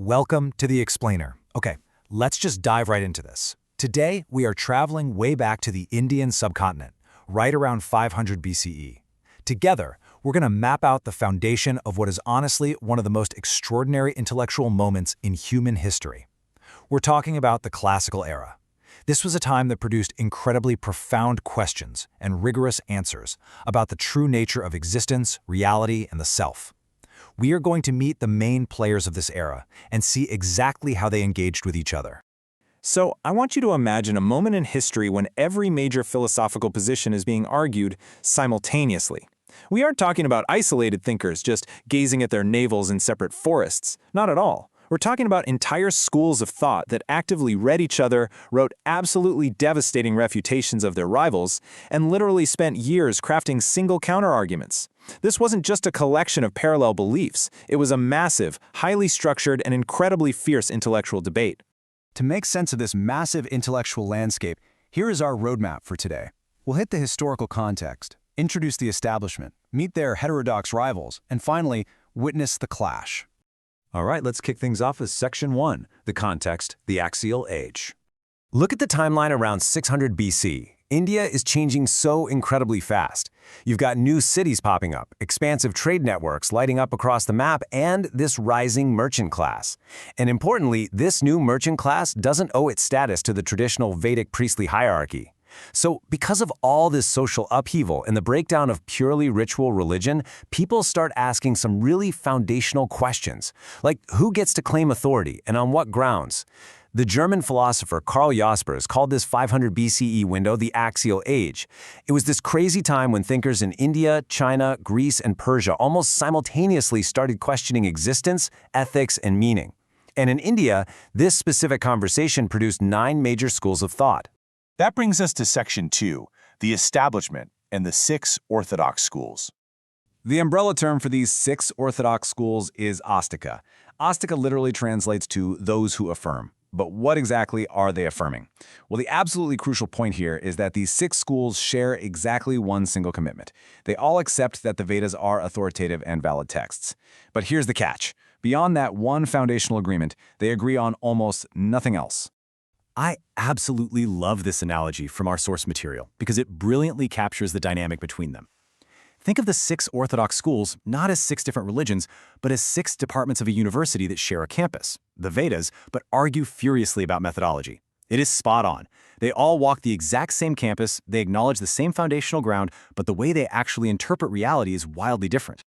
Welcome to The Explainer. Okay, let's just dive right into this. Today, we are traveling way back to the Indian subcontinent, right around 500 BCE. Together, we're going to map out the foundation of what is honestly one of the most extraordinary intellectual moments in human history. We're talking about the classical era. This was a time that produced incredibly profound questions and rigorous answers about the true nature of existence, reality, and the self. We are going to meet the main players of this era and see exactly how they engaged with each other. So, I want you to imagine a moment in history when every major philosophical position is being argued simultaneously. We aren't talking about isolated thinkers just gazing at their navels in separate forests. Not at all. We're talking about entire schools of thought that actively read each other, wrote absolutely devastating refutations of their rivals, and literally spent years crafting single counterarguments. This wasn't just a collection of parallel beliefs. It was a massive, highly structured, and incredibly fierce intellectual debate. To make sense of this massive intellectual landscape, here is our roadmap for today. We'll hit the historical context, introduce the establishment, meet their heterodox rivals, and finally, witness the clash. All right, let's kick things off with Section 1, the context, the Axial Age. Look at the timeline around 600 BC. India is changing so incredibly fast. You've got new cities popping up, expansive trade networks lighting up across the map, and this rising merchant class. And importantly, this new merchant class doesn't owe its status to the traditional Vedic priestly hierarchy. So, because of all this social upheaval and the breakdown of purely ritual religion, people start asking some really foundational questions, like who gets to claim authority and on what grounds? The German philosopher Karl Jaspers called this 500 BCE window the Axial Age. It was this crazy time when thinkers in India, China, Greece, and Persia almost simultaneously started questioning existence, ethics, and meaning. And in India, this specific conversation produced 9 major schools of thought. That brings us to Section 2, the establishment and the 6 orthodox schools. The umbrella term for these 6 orthodox schools is Astika. Astika literally translates to those who affirm. But what exactly are they affirming? Well, the absolutely crucial point here is that these 6 schools share exactly one single commitment. They all accept that the Vedas are authoritative and valid texts. But here's the catch. Beyond that one foundational agreement, they agree on almost nothing else. I absolutely love this analogy from our source material because it brilliantly captures the dynamic between them. Think of the 6 orthodox schools not as 6 different religions, but as 6 departments of a university that share a campus, the Vedas, but argue furiously about methodology. It is spot on. They all walk the exact same campus, they acknowledge the same foundational ground, but the way they actually interpret reality is wildly different.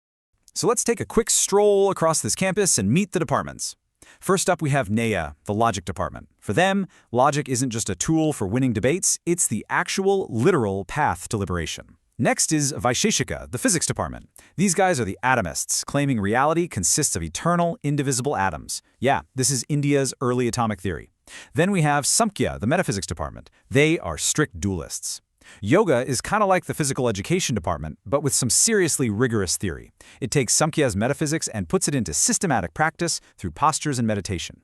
So let's take a quick stroll across this campus and meet the departments. First up, we have Nyaya, the logic department. For them, logic isn't just a tool for winning debates, it's the actual, literal path to liberation. Next is Vaisheshika, the physics department. These guys are the atomists, claiming reality consists of eternal, indivisible atoms. Yeah, this is India's early atomic theory. Then we have Samkhya, the metaphysics department. They are strict dualists. Yoga is kind of like the physical education department, but with some seriously rigorous theory. It takes Samkhya's metaphysics and puts it into systematic practice through postures and meditation.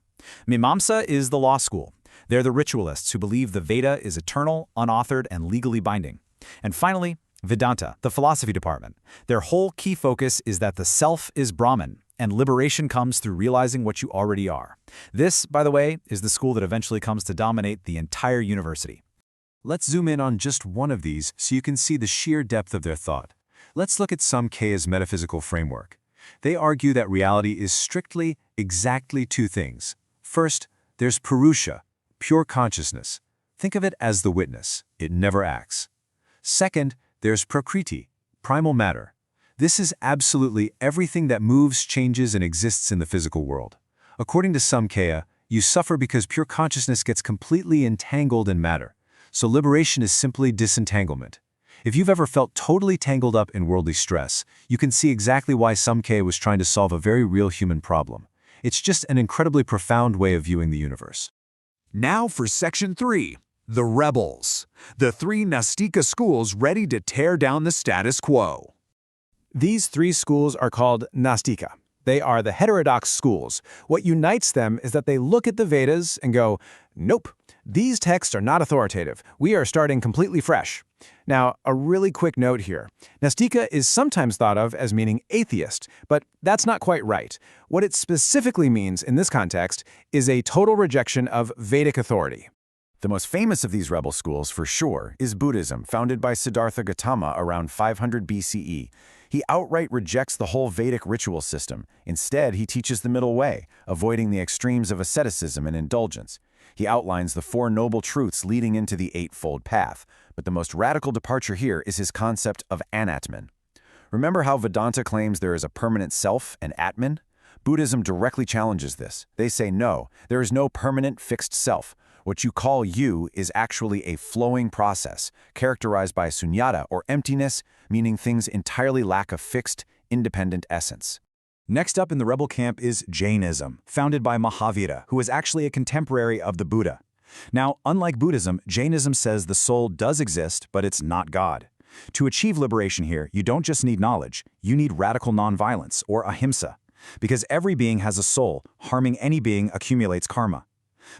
Mimamsa is the law school. They're the ritualists who believe the Veda is eternal, unauthored, and legally binding. And finally, Vedanta, the philosophy department. Their whole key focus is that the self is Brahman, and liberation comes through realizing what you already are. This, by the way, is the school that eventually comes to dominate the entire university. Let's zoom in on just one of these so you can see the sheer depth of their thought. Let's look at Samkhya's metaphysical framework. They argue that reality is strictly, exactly 2 things. First, there's Purusha, pure consciousness. Think of it as the witness. It never acts. Second, there's Prakriti, primal matter. This is absolutely everything that moves, changes, and exists in the physical world. According to Samkhya, you suffer because pure consciousness gets completely entangled in matter. So liberation is simply disentanglement. If you've ever felt totally tangled up in worldly stress, you can see exactly why Samkhya was trying to solve a very real human problem. It's just an incredibly profound way of viewing the universe. Now for Section 3. The Rebels, the 3 Nastika schools ready to tear down the status quo. These 3 schools are called Nastika. They are the heterodox schools. What unites them is that they look at the Vedas and go, nope, these texts are not authoritative. We are starting completely fresh. Now, a really quick note here. Nastika is sometimes thought of as meaning atheist, but that's not quite right. What it specifically means in this context is a total rejection of Vedic authority. The most famous of these rebel schools, for sure, is Buddhism, founded by Siddhartha Gautama around 500 BCE. He outright rejects the whole Vedic ritual system. Instead, he teaches the middle way, avoiding the extremes of asceticism and indulgence. He outlines the Four Noble Truths leading into the Eightfold Path, but the most radical departure here is his concept of anatman. Remember how Vedanta claims there is a permanent self, an atman? Buddhism directly challenges this. They say no, there is no permanent fixed self. What you call you is actually a flowing process, characterized by sunyata or emptiness, meaning things entirely lack a fixed, independent essence. Next up in the rebel camp is Jainism, founded by Mahavira, who is actually a contemporary of the Buddha. Now, unlike Buddhism, Jainism says the soul does exist, but it's not God. To achieve liberation here, you don't just need knowledge, you need radical nonviolence, or ahimsa. Because every being has a soul, harming any being accumulates karma.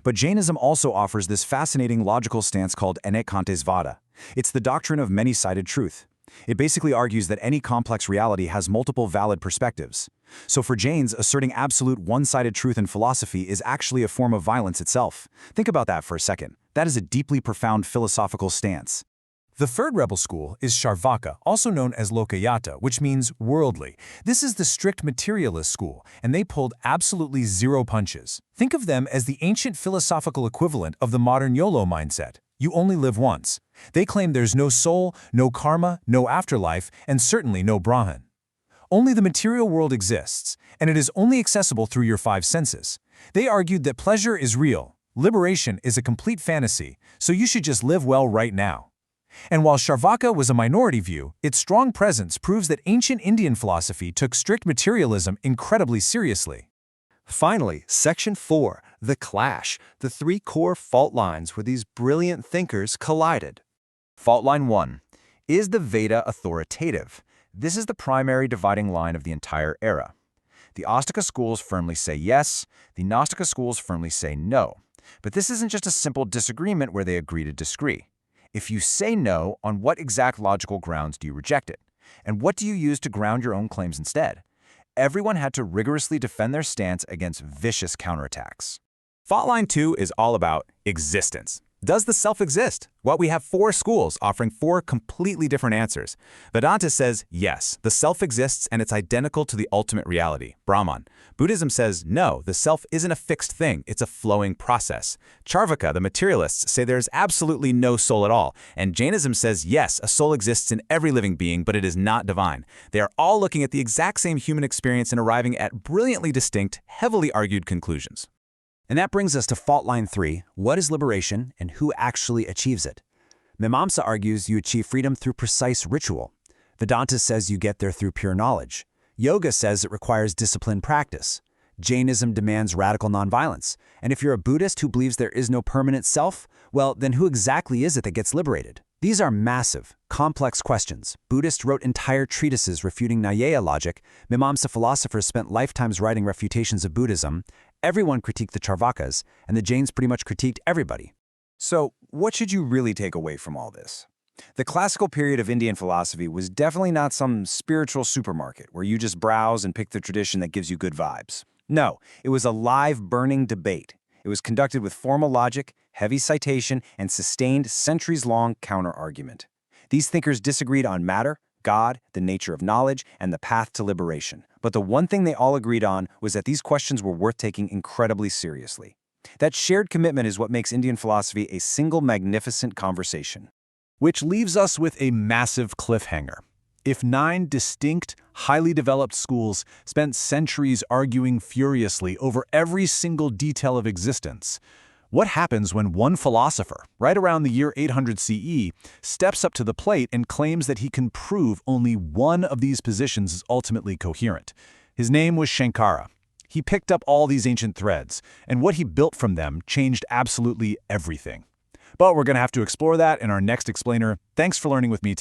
But Jainism also offers this fascinating logical stance called Anekantesvada. It's the doctrine of many-sided truth. It basically argues that any complex reality has multiple valid perspectives. So for Jains, asserting absolute one-sided truth in philosophy is actually a form of violence itself. Think about that for a second. That is a deeply profound philosophical stance. The third rebel school is Charvaka, also known as Lokayata, which means worldly. This is the strict materialist school, and they pulled absolutely zero punches. Think of them as the ancient philosophical equivalent of the modern YOLO mindset. You only live once. They claim there's no soul, no karma, no afterlife, and certainly no Brahman. Only the material world exists, and it is only accessible through your five senses. They argued that pleasure is real, liberation is a complete fantasy, so you should just live well right now. And while Charvaka was a minority view, its strong presence proves that ancient Indian philosophy took strict materialism incredibly seriously. Finally, Section 4, the clash, the three core fault lines where these brilliant thinkers collided. Fault line 1. Is the Veda authoritative? This is the primary dividing line of the entire era. The Astika schools firmly say yes, the Nastika schools firmly say no. But this isn't just a simple disagreement where they agree to disagree. If you say no, on what exact logical grounds do you reject it? And what do you use to ground your own claims instead? Everyone had to rigorously defend their stance against vicious counterattacks. Fault line 2 is all about existence. Does the self exist? Well, we have four schools offering four completely different answers. Vedanta says yes, the self exists and it's identical to the ultimate reality, Brahman. Buddhism says no, the self isn't a fixed thing, it's a flowing process. Charvaka, the materialists, say there's absolutely no soul at all. And Jainism says yes, a soul exists in every living being, but it is not divine. They are all looking at the exact same human experience and arriving at brilliantly distinct, heavily argued conclusions. And that brings us to fault line 3, what is liberation and who actually achieves it? Mimamsa argues you achieve freedom through precise ritual. Vedanta says you get there through pure knowledge. Yoga says it requires disciplined practice. Jainism demands radical nonviolence. And if you're a Buddhist who believes there is no permanent self, well, then who exactly is it that gets liberated? These are massive, complex questions. Buddhists wrote entire treatises refuting Nyaya logic. Mimamsa philosophers spent lifetimes writing refutations of Buddhism. Everyone critiqued the Charvakas, and the Jains pretty much critiqued everybody. So, what should you really take away from all this? The classical period of Indian philosophy was definitely not some spiritual supermarket where you just browse and pick the tradition that gives you good vibes. No, it was a live, burning debate. It was conducted with formal logic, heavy citation, and sustained centuries-long counterargument. These thinkers disagreed on matter, God, the nature of knowledge, and the path to liberation. But the one thing they all agreed on was that these questions were worth taking incredibly seriously. That shared commitment is what makes Indian philosophy a single magnificent conversation. Which leaves us with a massive cliffhanger. If 9 distinct, highly developed schools spent centuries arguing furiously over every single detail of existence, what happens when one philosopher, right around the year 800 CE, steps up to the plate and claims that he can prove only one of these positions is ultimately coherent? His name was Shankara. He picked up all these ancient threads, and what he built from them changed absolutely everything. But we're going to have to explore that in our next explainer. Thanks for learning with me today.